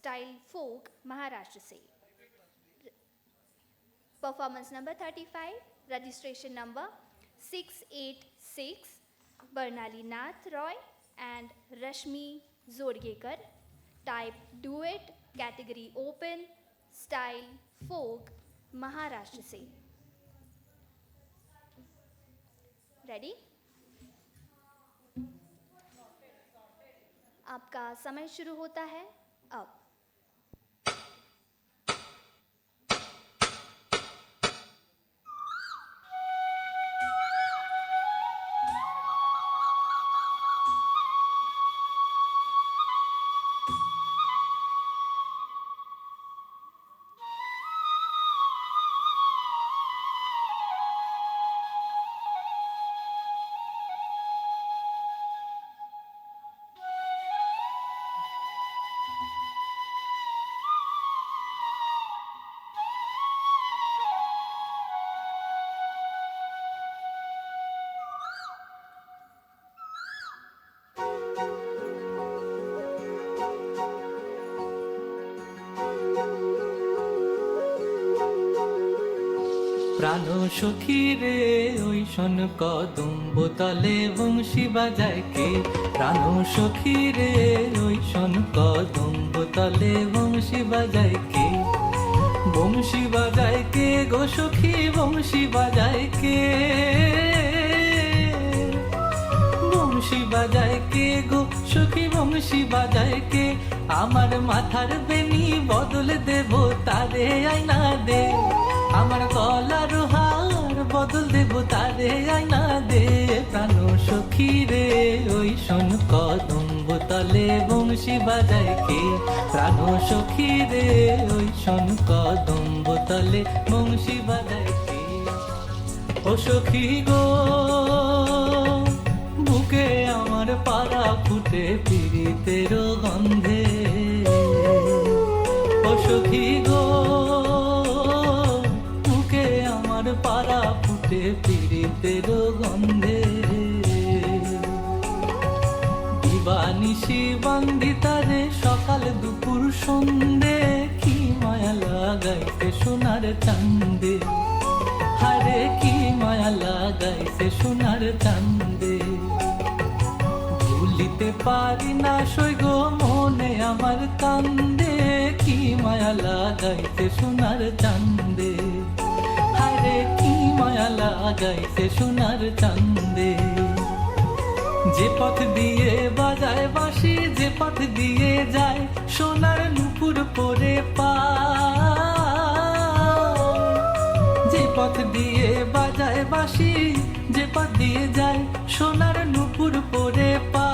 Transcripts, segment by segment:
Style folk Maharashtra से। Performance number 35, registration number 686, Barnali Nath Roy and Rashmi Jodgekar, type duet, category open, style folk Maharashtra से। Ready? आपका समय शुरू होता है अब। প্রাণ সখী রে ওই শোন কদম্ব তলে বংশী বাজায় কে, প্রাণ সখী রে ওই শোন কদম্ব তলে বংশী বাজায় কে, বংশী বাজায় কে গো সখী বংশী বাজায় কে, বংশী বাজায় কে গো সখী বংশী বাজায় কে, আমার মাথার বেনি বদল দেব তারে আয়না দে, আমার গলার হার বদল দেব তারে আয়না দে, প্রাণ সখী রে ওই শোন কদম্ব তলে বংশী বাজায় কে, প্রাণ সখী রে ওই শোন কদম্ব তলে বংশী বাজায় কে। ও সখী গো বুকে আমার পাড়া ফুটে পীড়িতের গন্ধে, ও সখী গো বুকে আমার পাড়া ফুটে পীড়িতের গন্ধে, দিবানিশি বান্দি তারে সকাল দুপুর সন্ধে, কি মায়া লাগাইছে সোনার চান্দে, হারে কি মায়া লাগাইছে সোনার চান্দে, ভুলিতে পারি না সই গো মনে আমার কান্দে, কি মায়া লাগাইছে সোনার চান্দে, হারে কি মায়া লাগাইছে সোনার চান্দে, যে পথ দিয়ে বাজায় বাঁশি, যে পথ দিয়ে যায় সোনার নুপুর পরে পা, যে পথ দিয়ে বাজায় বাঁশি, যে পথ দিয়ে যায় সোনার নুপুর পরে পা,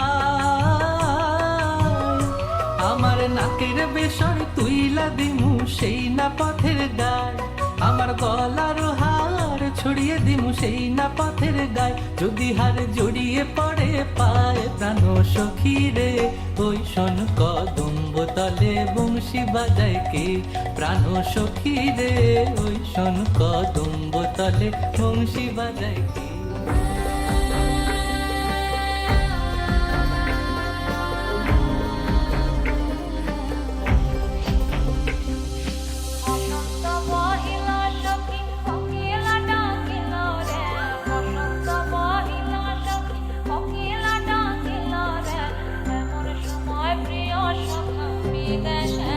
আমার নাকের বেসর তুইলা দিমু সেই না পথের গায়, আমার গলার হার ছড়িয়ে দিমু সেই না পথের গায়, যদি হার জড়িয়ে পড়ে পায়, প্রাণ সখী রে ওই শোন কদম্ব তলে বংশী বাজায় কে, প্রাণ সখী রে ওই শোন কদম্ব তলে বংশী বাজায় কে। দেশে